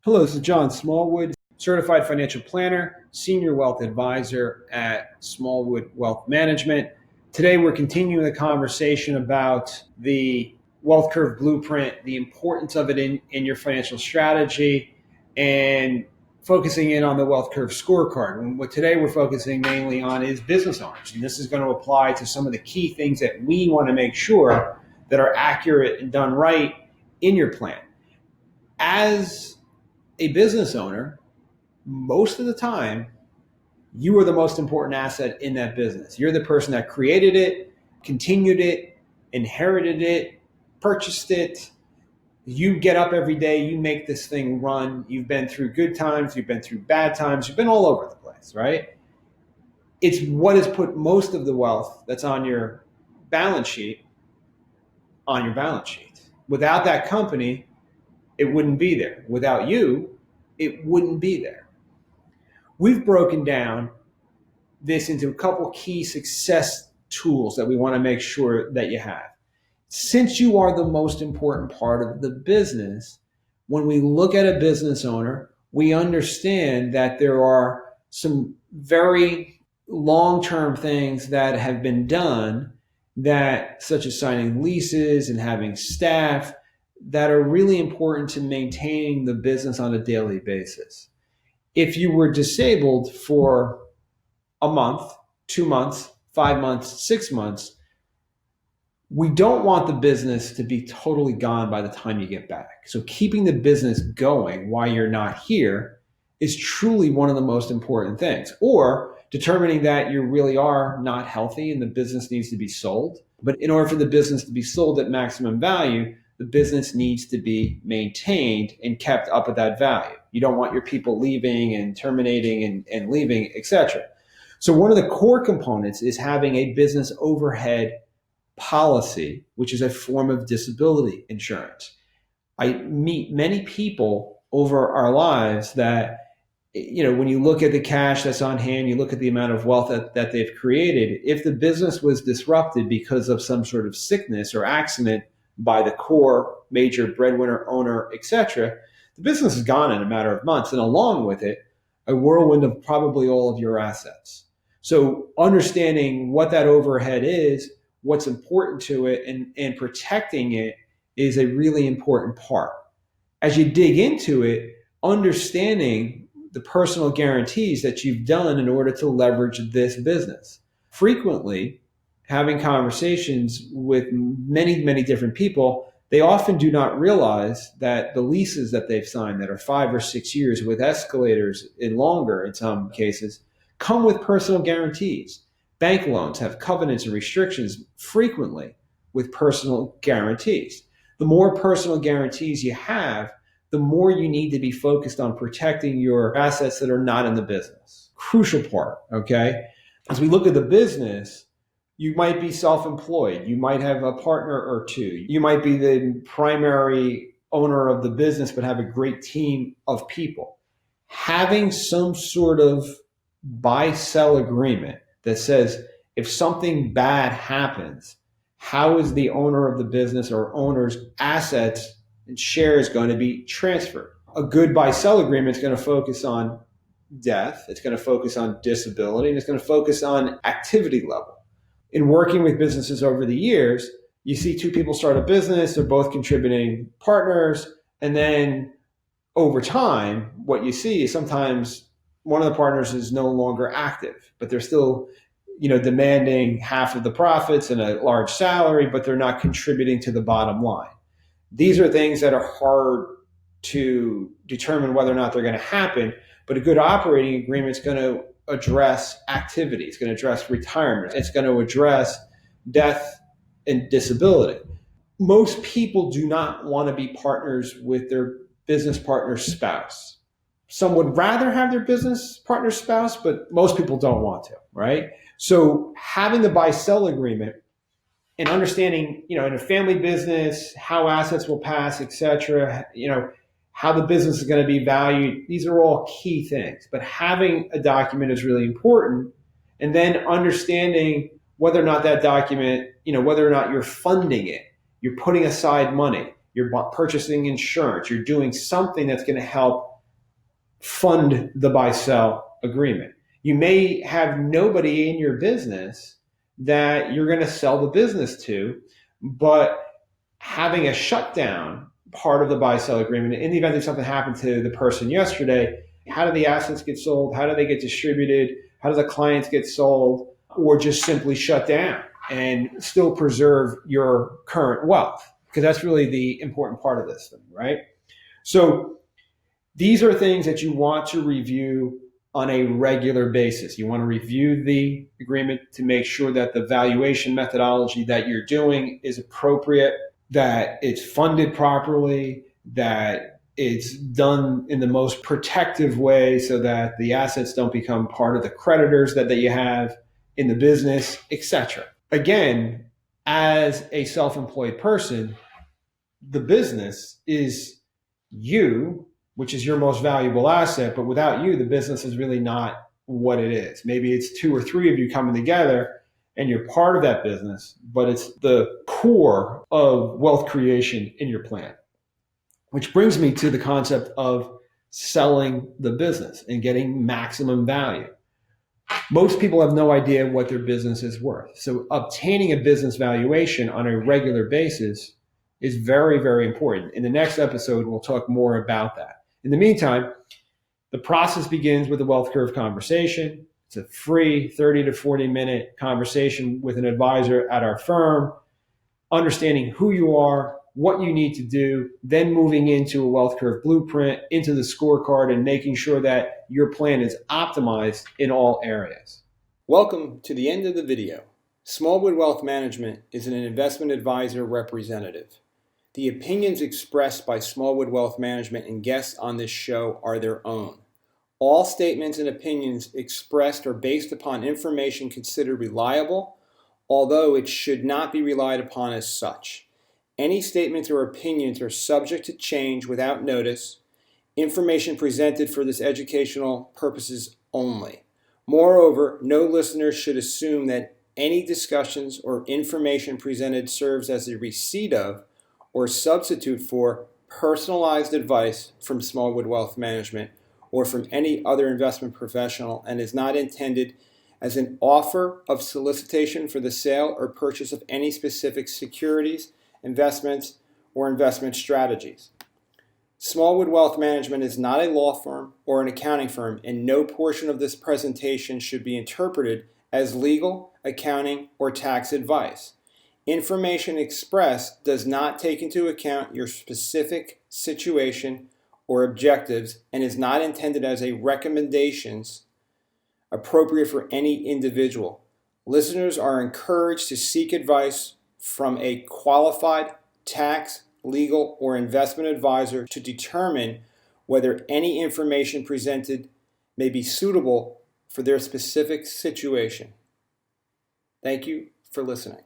Hello, this is John Smallwood, certified financial planner, senior wealth advisor at Smallwood Wealth Management. Today, we're continuing the conversation about the wealth curve blueprint, the importance of it in your financial strategy, and focusing in on the wealth curve scorecard. And what today we're focusing mainly on is business owners. And this is going to apply to some of the key things that we want to make sure that are accurate and done right in your plan. As a business owner, most of the time, you are the most important asset in that business. You're the person that created it, continued it, inherited it, purchased it. You get up every day, you make this thing run. You've been through good times, you've been through bad times, you've been all over the place, right? It's what has put most of the wealth that's on your balance sheet on your balance sheet. Without that company, it wouldn't be there. Without you, it wouldn't be there. We've broken down this into a couple key success tools that we want to make sure that you have. Since you are the most important part of the business, when we look at a business owner, we understand that there are some very long-term things that have been done that, such as signing leases and having staff, that are really important to maintaining the business on a daily basis. If you were disabled for a month, 2 months, 5 months, 6 months, we don't want the business to be totally gone by the time you get back. So keeping the business going while you're not here is truly one of the most important things. Or determining that you really are not healthy and the business needs to be sold. But in order for the business to be sold at maximum value, the business needs to be maintained and kept up at that value. You don't want your people leaving and terminating and leaving, etc. So one of the core components is having a business overhead policy, which is a form of disability insurance. I meet many people over our lives that, when you look at the cash that's on hand, you look at the amount of wealth that they've created, if the business was disrupted because of some sort of sickness or accident by the core major breadwinner, owner, etc., the business is gone in a matter of months, and along with it, a whirlwind of probably all of your assets. So understanding what that overhead is, what's important to it, and protecting it is a really important part. As you dig into it, understanding the personal guarantees that you've done in order to leverage this business. Frequently, having conversations with many, many different people, they often do not realize that the leases that they've signed that are 5 or 6 years with escalators and longer in some cases come with personal guarantees. Bank loans have covenants and restrictions frequently with personal guarantees. The more personal guarantees you have, the more you need to be focused on protecting your assets that are not in the business. Crucial part, okay? As we look at the business, you might be self-employed. You might have a partner or two. You might be the primary owner of the business, but have a great team of people. Having some sort of buy-sell agreement that says if something bad happens, how is the owner of the business or owner's assets and shares going to be transferred? A good buy-sell agreement is going to focus on death, it's going to focus on disability, and it's going to focus on activity level. In working with businesses over the years, you see two people start a business, they're both contributing partners, and then over time, what you see is sometimes one of the partners is no longer active, but they're still, demanding half of the profits and a large salary, but they're not contributing to the bottom line. These are things that are hard to determine whether or not they're going to happen, but a good operating agreement is going to address activity. It's going to address retirement. It's going to address death and disability. Most people do not want to be partners with their business partner's spouse. Some would rather have their business partner's spouse, but most people don't want to, right? So having the buy-sell agreement and understanding, in a family business, how assets will pass, et cetera, how the business is going to be valued. These are all key things, but having a document is really important. And then understanding whether or not that document, whether or not you're funding it, you're putting aside money, you're purchasing insurance, you're doing something that's going to help fund the buy-sell agreement. You may have nobody in your business that you're going to sell the business to, but having a shutdown part of the buy-sell agreement, in the event that something happened to the person yesterday, how do the assets get sold? How do they get distributed? How do the clients get sold? Or just simply shut down and still preserve your current wealth? Because that's really the important part of this thing, right? So these are things that you want to review on a regular basis. You want to review the agreement to make sure that the valuation methodology that you're doing is appropriate, that it's funded properly, that it's done in the most protective way so that the assets don't become part of the creditors that you have in the business, etc. Again, as a self-employed person, the business is you, which is your most valuable asset, but without you, the business is really not what it is. Maybe it's 2 or 3 of you coming together and you're part of that business, but it's the core of wealth creation in your plan. Which brings me to the concept of selling the business and getting maximum value. Most people have no idea what their business is worth. So obtaining a business valuation on a regular basis is very, very important. In the next episode, we'll talk more about that. In the meantime, the process begins with a wealth curve conversation. It's a free 30 to 40-minute conversation with an advisor at our firm, understanding who you are, what you need to do, then moving into a wealth curve blueprint, into the scorecard, and making sure that your plan is optimized in all areas. Welcome to the end of the video. Smallwood Wealth Management is an investment advisor representative. The opinions expressed by Smallwood Wealth Management and guests on this show are their own. All statements and opinions expressed are based upon information considered reliable, although it should not be relied upon as such. Any statements or opinions are subject to change without notice. Information presented for this educational purposes only. Moreover, no listener should assume that any discussions or information presented serves as a receipt of or substitute for personalized advice from Smallwood Wealth Management or from any other investment professional and is not intended as an offer of solicitation for the sale or purchase of any specific securities, investments, or investment strategies. Smallwood Wealth Management is not a law firm or an accounting firm, and no portion of this presentation should be interpreted as legal, accounting, or tax advice. Information expressed does not take into account your specific situation or objectives and is not intended as a recommendations appropriate for any individual. Listeners are encouraged to seek advice from a qualified tax, legal, or investment advisor to determine whether any information presented may be suitable for their specific situation. Thank you for listening.